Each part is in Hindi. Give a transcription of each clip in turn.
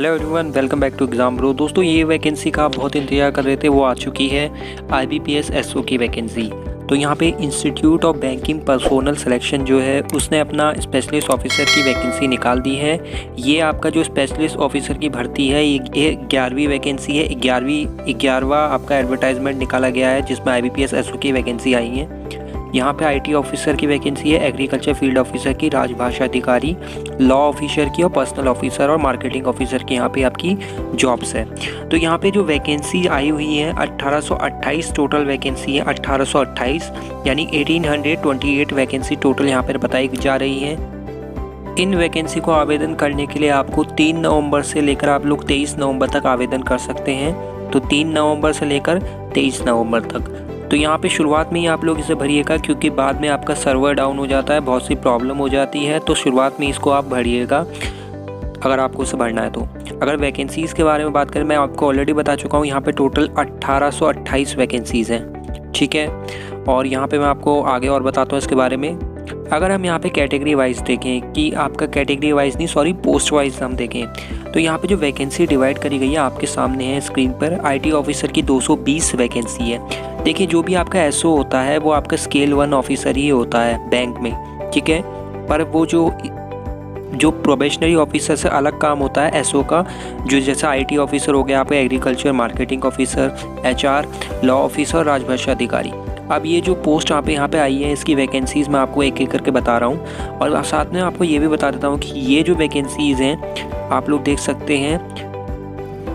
Hello everyone, welcome back to exam bro. दोस्तों, ये वैकेंसी का आप बहुत इंतजार कर रहे थे, वो आ चुकी है IBPS SO की वैकेंसी। तो यहाँ पे institute of banking personnel selection जो है उसने अपना स्पेशलिस्ट ऑफिसर की वैकेंसी निकाल दी है। ये आपका जो स्पेशलिस्ट ऑफिसर की भर्ती है ये 11वीं वैकेंसी है। 11वां आपका एडवर्टाइजमेंट निकाला गया है जिसमें IBPS SO की वैकेंसी आई है। यहाँ पे IT ऑफिसर की वैकेंसी है, एग्रीकल्चर फील्ड ऑफिसर की, राजभाषा अधिकारी, लॉ ऑफिसर की और पर्सनल ऑफिसर और मार्केटिंग ऑफिसर की यहाँ पे आपकी जॉब्स है। तो यहाँ पे जो वैकेंसी आई हुई है 1828 टोटल वैकेंसी है, 1828 यानी 1828 वैकेंसी टोटल यहाँ पर बताई जा रही है। इन वैकेंसी को आवेदन करने के लिए आपको 3 नवंबर से लेकर आप लोग 23 नवंबर तक आवेदन कर सकते हैं। तो 3 नवंबर से लेकर 23 नवंबर तक। तो यहाँ पे शुरुआत में ही आप लोग इसे भरिएगा, क्योंकि बाद में आपका सर्वर डाउन हो जाता है, बहुत सी प्रॉब्लम हो जाती है। तो शुरुआत में इसको आप भरिएगा अगर आपको इसे भरना है तो। अगर वैकेंसीज़ के बारे में बात करें, मैं आपको ऑलरेडी बता चुका हूँ, यहाँ पे टोटल 1828 वैकेंसीज़ हैं, ठीक है। और यहाँ पे मैं आपको आगे और बताता हूँ इसके बारे में। अगर हम यहाँ पे कैटेगरी वाइज देखें कि आपका कैटेगरी वाइज नहीं, सॉरी पोस्ट वाइज हम देखें, तो यहाँ पे जो वैकेंसी डिवाइड करी गई है आपके सामने है स्क्रीन पर। IT ऑफिसर की 220 वैकेंसी है। देखिए, जो भी आपका SO होता है वो आपका स्केल 1 ऑफिसर ही होता है बैंक में, ठीक है। पर वो जो प्रोबेशनरी ऑफिसर से अलग काम होता है SO का, जो जैसा IT ऑफिसर हो गया आपका, agriculture, marketing officer, HR, law officer, राजभाषा अधिकारी। अब ये जो पोस्ट यहाँ पे आई है, इसकी वैकेंसीज़ मैं आपको एक एक करके बता रहा हूँ। और साथ में आपको ये भी बता देता हूँ कि ये जो वैकेंसीज़ हैं आप लोग देख सकते हैं,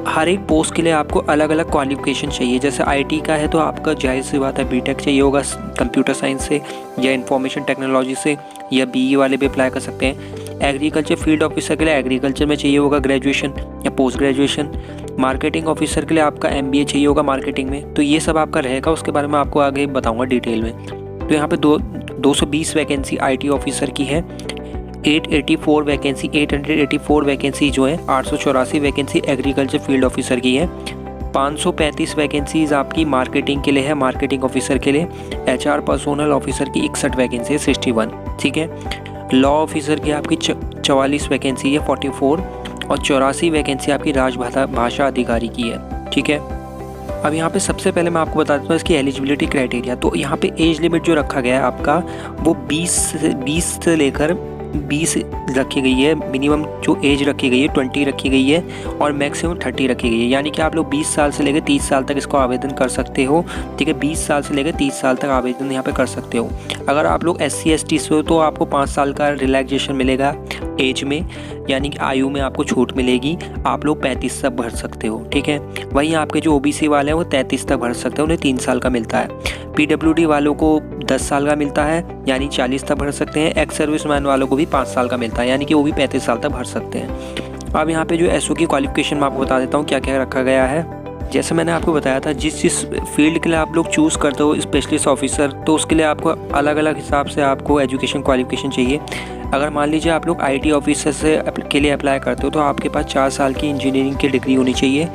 हर एक पोस्ट के लिए आपको अलग अलग क्वालिफिकेशन चाहिए। जैसे IT का है तो आपका जाहिर सी बात है BTech चाहिए होगा कंप्यूटर साइंस से या इंफॉर्मेशन टेक्नोलॉजी से, या BE वाले भी अप्लाई कर सकते हैं। एग्रीकल्चर फील्ड ऑफिसर के लिए एग्रीकल्चर में चाहिए होगा ग्रेजुएशन या पोस्ट ग्रेजुएशन। मार्केटिंग ऑफिसर के लिए आपका MBA चाहिए होगा मार्केटिंग में। तो ये सब आपका रहेगा, उसके बारे में आपको आगे बताऊँगा डिटेल में। तो यहाँ पे 220 वैकेंसी IT ऑफिसर की है। 884 वैकेंसी जो है, 884 वैकेंसी एग्रीकल्चर फील्ड ऑफिसर की है। 535 वैकेंसीज आपकी मार्केटिंग के लिए है, मार्केटिंग ऑफिसर के लिए। HR पर्सोनल ऑफिसर की 61 वैकेंसी है, 61, ठीक है। लॉ ऑफिसर की आपकी 44 वैकेंसी है, 44, और 84 वैकेंसी आपकी राजभाषा अधिकारी की है, ठीक है। अब यहाँ पे सबसे पहले मैं आपको बता देता हूँ इसकी एलिजिबिलिटी क्राइटेरिया। तो यहाँ पे एज लिमिट जो रखा गया है आपका, वो 20 से लेकर 20 रखी गई है। मिनिमम जो एज रखी गई है 20 रखी गई है, और मैक्सिमम 30 रखी गई है। यानी कि आप लोग 20 साल से लेकर 30 साल तक इसको आवेदन कर सकते हो, ठीक है। 20 साल से लेकर 30 साल तक आवेदन यहाँ पे कर सकते हो। अगर आप लोग SC ST से हो तो आपको 5 साल का रिलैक्सेशन मिलेगा एज में, यानी कि आयु में आपको छूट मिलेगी। आप लोग 35 तक भर सकते हो, ठीक है। वहीं आपके जो OBC वाले हैं वो 33 तक भर सकते हैं, उन्हें 3 साल का मिलता है। PWD वालों को 10 साल का मिलता है, यानी 40 तक भर सकते हैं। एक्स सर्विसमैन वालों को भी 5 साल का मिलता है, यानी कि वो भी 35 साल तक भर सकते हैं। अब यहाँ पे जो SO की क्वालिफिकेशन मैं आपको बता देता हूँ क्या क्या रखा गया है। जैसे मैंने आपको बताया था, जिस फील्ड के लिए आप लोग चूज़ करते हो स्पेशलिस्ट ऑफिसर, तो उसके लिए आपको अलग अलग हिसाब से आपको एजुकेशन क्वालिफिकेशन चाहिए। अगर मान लीजिए आप लोग IT ऑफिसर के लिए अप्लाई करते हो तो आपके पास 4 साल की इंजीनियरिंग की डिग्री होनी चाहिए,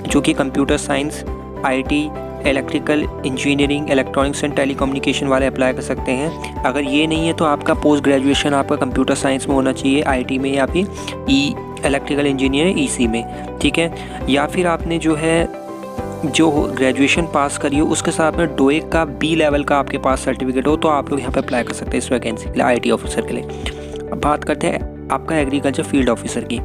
जो कि computer science, IT, electrical engineering, electronics and telecommunication वाले अप्लाई कर सकते हैं। अगर ये नहीं है तो आपका पोस्ट ग्रेजुएशन आपका कंप्यूटर साइंस में होना चाहिए, IT में, या फिर इलेक्ट्रिकल इंजीनियर EC में, ठीक है। या फिर आपने जो ग्रेजुएशन पास करी हो उसके साथ में DOEIC का B लेवल का आपके पास सर्टिफिकेट हो, तो आप लोग यहाँ पे अप्लाई कर सकते हैं इस वैकेंसी के लिए, IT ऑफिसर के लिए। अब बात करते हैं आपका एग्रीकल्चर फील्ड ऑफिसर की।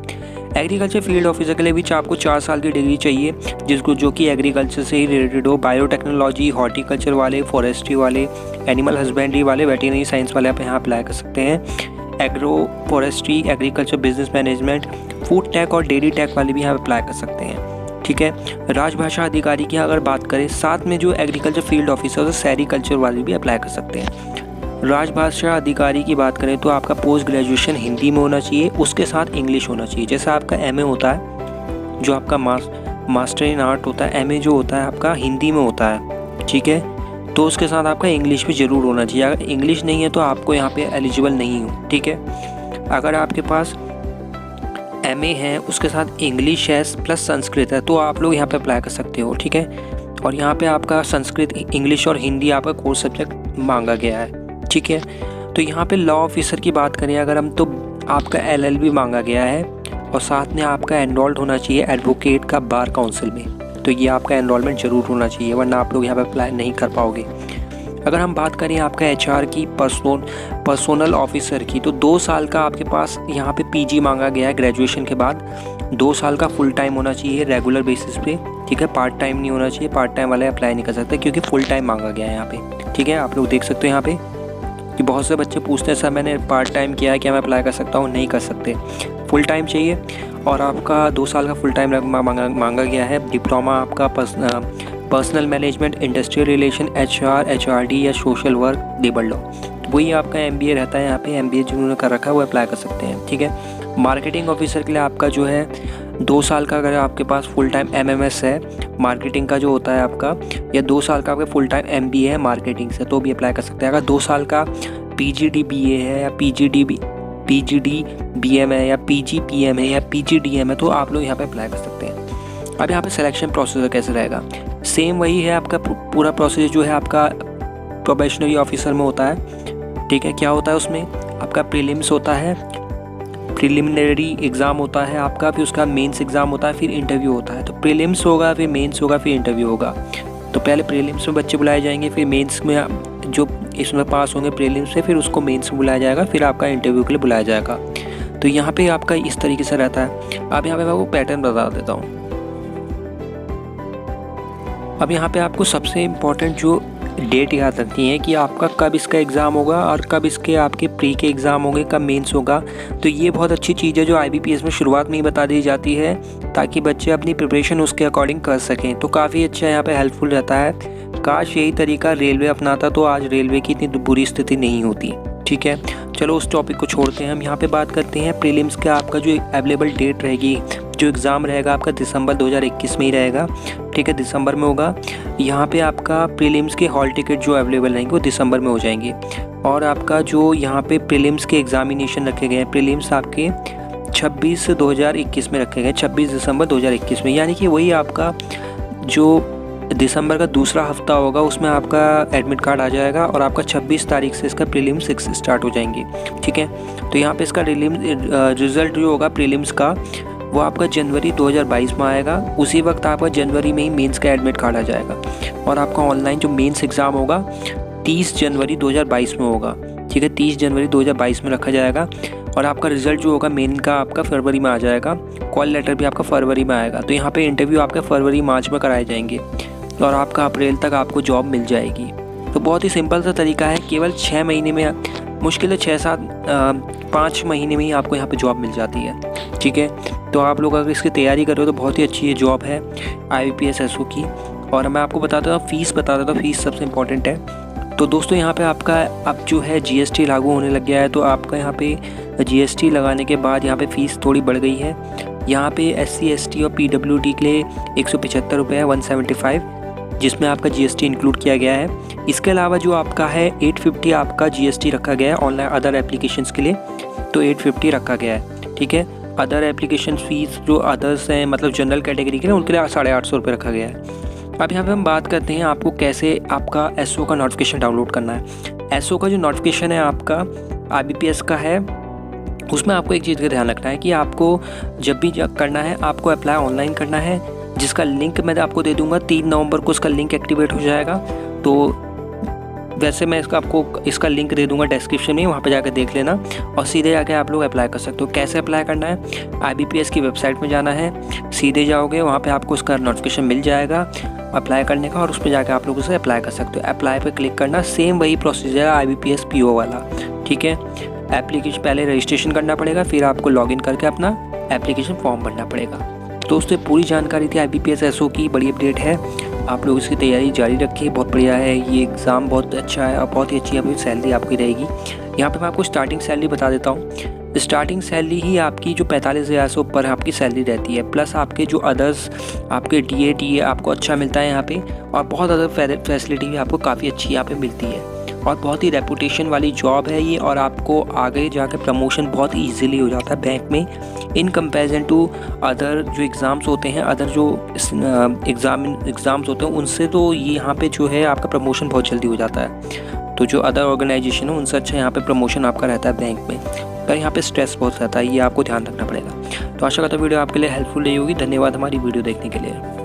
एग्रीकल्चर फील्ड ऑफिसर के लिए भी आपको 4 साल की डिग्री चाहिए, जो कि एग्रीकल्चर से ही रिलेटेड हो। बायोटेक्नोलॉजी, हॉर्टिकल्चर वाले, फॉरेस्ट्री वाले, एनिमल हस्बेंड्री वाले, वेटरनरी साइंस वाले आप यहाँ अप्लाई कर सकते हैं। Agro forestry, agriculture business management, food tech और डेयरी टेक वाले भी यहाँ अप्लाई कर सकते हैं, ठीक है। राजभाषा अधिकारी की अगर बात करें, साथ में जो एग्रीकल्चर फील्ड ऑफिसर है सेरिकल्चर वाले भी अप्लाई कर सकते हैं। राजभाषा अधिकारी की बात करें तो आपका पोस्ट ग्रेजुएशन हिंदी में होना चाहिए, उसके साथ इंग्लिश होना चाहिए। जैसा आपका MA होता है, जो आपका मास्टर इन आर्ट होता है, MA जो होता है आपका हिंदी में होता है, ठीक है। तो उसके साथ आपका इंग्लिश भी ज़रूर होना चाहिए। अगर इंग्लिश नहीं है तो आपको यहाँ पे एलिजिबल नहीं हो, ठीक है। अगर आपके पास MA है, उसके साथ इंग्लिश है प्लस संस्कृत है, तो आप लोग यहाँ पे अप्लाई कर सकते हो, ठीक है। और यहाँ पे आपका संस्कृत, इंग्लिश और हिंदी आपका कोर्स सब्जेक्ट मांगा गया है, ठीक है। तो यहाँ पे लॉ ऑफिसर की बात करें अगर हम, तो आपका LLB मांगा गया है, और साथ में आपका एनरोल्ड होना चाहिए एडवोकेट का बार काउंसिल में। तो ये आपका एनरोलमेंट ज़रूर होना चाहिए, वरना आप लोग यहाँ पे अप्लाई नहीं कर पाओगे। अगर हम बात करें आपका HR की पर्सोनल ऑफिसर की, तो 2 साल का आपके पास यहाँ पे PG मांगा गया है। ग्रेजुएशन के बाद 2 साल का फुल टाइम होना चाहिए रेगुलर बेसिस पे, ठीक है। पार्ट टाइम नहीं होना चाहिए, पार्ट टाइम वाले अप्लाई नहीं कर सकते क्योंकि फुल टाइम मांगा गया है यहाँ पे, ठीक है। आप लोग देख सकते हो यहाँ पे कि बहुत से बच्चे पूछते हैं सर मैंने पार्ट टाइम किया है, क्या मैं अप्लाई कर सकता हूँ? नहीं कर सकते, फुल टाइम चाहिए। और आपका 2 साल का फुल टाइम मांगा गया है। डिप्लोमा आपका personal management, industrial relation, HR, HRD या सोशल वर्क, लेबर लॉ, वही आपका MBA रहता है। यहाँ पे MBA जिन्होंने कर रखा है वो अप्लाई कर सकते हैं, ठीक है। मार्केटिंग ऑफिसर के लिए आपका जो है 2 साल का, अगर आपके पास फुल टाइम MMS है मार्केटिंग का जो होता है आपका, या 2 साल का आपका फुल टाइम MBA है मार्केटिंग से, तो भी अप्लाई कर सकते हैं। अगर 2 साल का PGDBA है या PGDBM है या PGPM है या PGDM है, तो आप लोग यहाँ पे अप्लाई कर सकते हैं। अब यहाँ पे सिलेक्शन प्रोसीजर कैसे रहेगा? सेम वही है, आपका पूरा प्रोसेस जो है आपका प्रोबेशनरी ऑफिसर में होता है, ठीक है। क्या होता है उसमें? आपका प्रीलिम्स होता है, प्रिलिमिनरी एग्ज़ाम होता है आपका, फिर उसका मेंस एग्ज़ाम होता है, फिर इंटरव्यू होता है। तो प्रीलिम्स होगा, फिर मेंस होगा, फिर इंटरव्यू होगा। तो पहले प्रीलिम्स में बच्चे बुलाए जाएंगे, फिर मेंस में जो इसमें पास होंगे प्रीलिम्स से, फिर उसको मेंस में बुलाया जाएगा, फिर आपका इंटरव्यू के लिए बुलाया जाएगा। तो यहाँ पे आपका इस तरीके से रहता है। अब यहाँ पे मैं आपको पैटर्न बता देता हूँ। अब यहाँ पे आपको सबसे इम्पोर्टेंट जो डेट याद रखनी है कि आपका कब इसका एग्ज़ाम होगा और कब इसके आपके प्री के एग्ज़ाम होंगे, कब मेंस होगा। तो ये बहुत अच्छी चीज़ है जो IBPS में शुरुआत में ही बता दी जाती है, ताकि बच्चे अपनी प्रिपरेशन उसके अकॉर्डिंग कर सकें। तो काफ़ी अच्छा यहाँ पे हेल्पफुल रहता है। काश यही तरीका रेलवे अपनाता तो आज रेलवे की इतनी बुरी स्थिति नहीं होती, ठीक है। चलो उस टॉपिक को छोड़ते हैं, हम यहाँ पे बात करते हैं प्रीलिम्स का। आपका जो अवेलेबल डेट रहेगी, जो एग्ज़ाम रहेगा आपका दिसंबर 2021 में ही रहेगा, ठीक है, दिसंबर में होगा। यहाँ पे आपका प्रीलिम्स के हॉल टिकट जो अवेलेबल रहेंगे वो दिसंबर में हो जाएंगे। और आपका जो यहाँ पे प्रीलिम्स के एग्जामिनेशन रखे गए हैं, प्रीलिम्स आपके 26/2021 में रखे गए, 26 दिसंबर 2021 में, यानी कि वही आपका जो दिसंबर का दूसरा हफ्ता होगा उसमें आपका एडमिट कार्ड आ जाएगा और आपका 26 तारीख से इसका प्रीलिम्स स्टार्ट हो जाएंगे, ठीक है। तो यहाँ पे इसका रिज़ल्ट जो होगा प्रीलिम्स का वो आपका जनवरी 2022 में आएगा। उसी वक्त आपका जनवरी में ही मेंस का एडमिट कार्ड आ जाएगा और आपका ऑनलाइन जो मेंस एग्ज़ाम होगा 30 जनवरी 2022 में होगा, ठीक है। 30 जनवरी 2022 में रखा जाएगा और आपका रिज़ल्ट जो होगा मेन का आपका फरवरी में आ जाएगा। कॉल लेटर भी आपका फरवरी में आएगा। तो यहाँ पे इंटरव्यू आपका फरवरी मार्च में कराए जाएंगे और आपका अप्रैल तक आपको जॉब मिल जाएगी। तो बहुत ही सिंपल सा तरीका है, केवल 6 महीने में, मुश्किल है 5 महीने में ही आपको यहाँ पे जॉब मिल जाती है, ठीक है। तो आप लोग अगर इसकी तैयारी कर रहे हो तो बहुत ही अच्छी ये जॉब है IBPS SO की। और मैं आपको बता देता हूँ, फ़ीस बता देता हूँ, फ़ीस सबसे इम्पॉर्टेंट है। तो दोस्तों यहाँ पे आपका अब जो है GST लागू होने लग गया है, तो आपका यहाँ पे GST लगाने के बाद यहाँ पे फ़ीस थोड़ी बढ़ गई है। यहाँ पे SC ST और PWD के लिए 175 रुपये है, 175, जिसमें आपका GST इंक्लूड किया गया है। इसके अलावा जो आपका है 850 आपका GST रखा गया है ऑनलाइन अदर एप्लीकेशंस के लिए, तो 850 रखा गया है, ठीक है। अदर एप्लीकेशन फ़ीस जो अदर्स हैं, मतलब जनरल कैटेगरी के लिए, उनके लिए 850 रुपये रखा गया है। अब यहाँ पे हम बात करते हैं आपको कैसे आपका SO का नोटिफिकेशन डाउनलोड करना है। SO का जो नोटिफिकेशन है आपका IBPS का है, उसमें आपको एक चीज़ का ध्यान रखना है कि आपको जब भी करना है आपको अप्लाई ऑनलाइन करना है, जिसका लिंक मैं आपको दे दूंगा। 3 नवंबर को उसका लिंक एक्टिवेट हो जाएगा। तो वैसे मैं इसका लिंक दे दूंगा डिस्क्रिप्शन में, वहाँ पे जाकर देख लेना और सीधे जाके आप लोग अप्लाई कर सकते हो। कैसे अप्लाई करना है? IBPS की वेबसाइट में जाना है, सीधे जाओगे, वहाँ पे आपको उसका नोटिफिकेशन मिल जाएगा अप्लाई करने का, और उस पर जाकर आप लोग उसे अप्लाई कर सकते हो। अप्लाई पे क्लिक करना, सेम वही प्रोसीजर है IBPS PO वाला, ठीक है। एप्लीकेशन पहले रजिस्ट्रेशन करना पड़ेगा, फिर आपको लॉगिन करके अपना एप्लीकेशन फॉर्म भरना पड़ेगा। दोस्तों पूरी जानकारी थी IBPS SO की, बड़ी अपडेट है। आप लोग इसकी तैयारी जारी रखिए, बहुत बढ़िया है ये एग्ज़ाम, बहुत अच्छा है और बहुत ही अच्छी आपकी सैलरी आपकी रहेगी। यहाँ पे मैं आपको स्टार्टिंग सैलरी बता देता हूँ। स्टार्टिंग सैलरी ही आपकी जो 45,000 से ऊपर आपकी सैलरी रहती है, प्लस आपके जो अदर्स आपके DA TA आपको अच्छा मिलता है यहाँ पे, और बहुत अदर फैसिलिटी भी आपको काफ़ी अच्छी यहाँ पे मिलती है, और बहुत ही रेपुटेशन वाली जॉब है ये। और आपको आगे जाकर प्रमोशन बहुत ईजीली हो जाता है बैंक में, इन कंपैरिजन टू अदर जो एग्ज़ाम्स होते हैं, अदर जो एग्ज़ाम्स होते हैं उनसे, तो ये यहाँ पे जो है आपका प्रमोशन बहुत जल्दी हो जाता है। तो जो अदर ऑर्गेनाइजेशन है उनसे अच्छा यहाँ पे प्रमोशन आपका रहता है बैंक में, पर यहाँ पे स्ट्रेस बहुत रहता है, ये आपको ध्यान रखना पड़ेगा। तो आशा करता हूँ वीडियो आपके लिए हेल्पफुल रही होगी। धन्यवाद हमारी वीडियो देखने के लिए।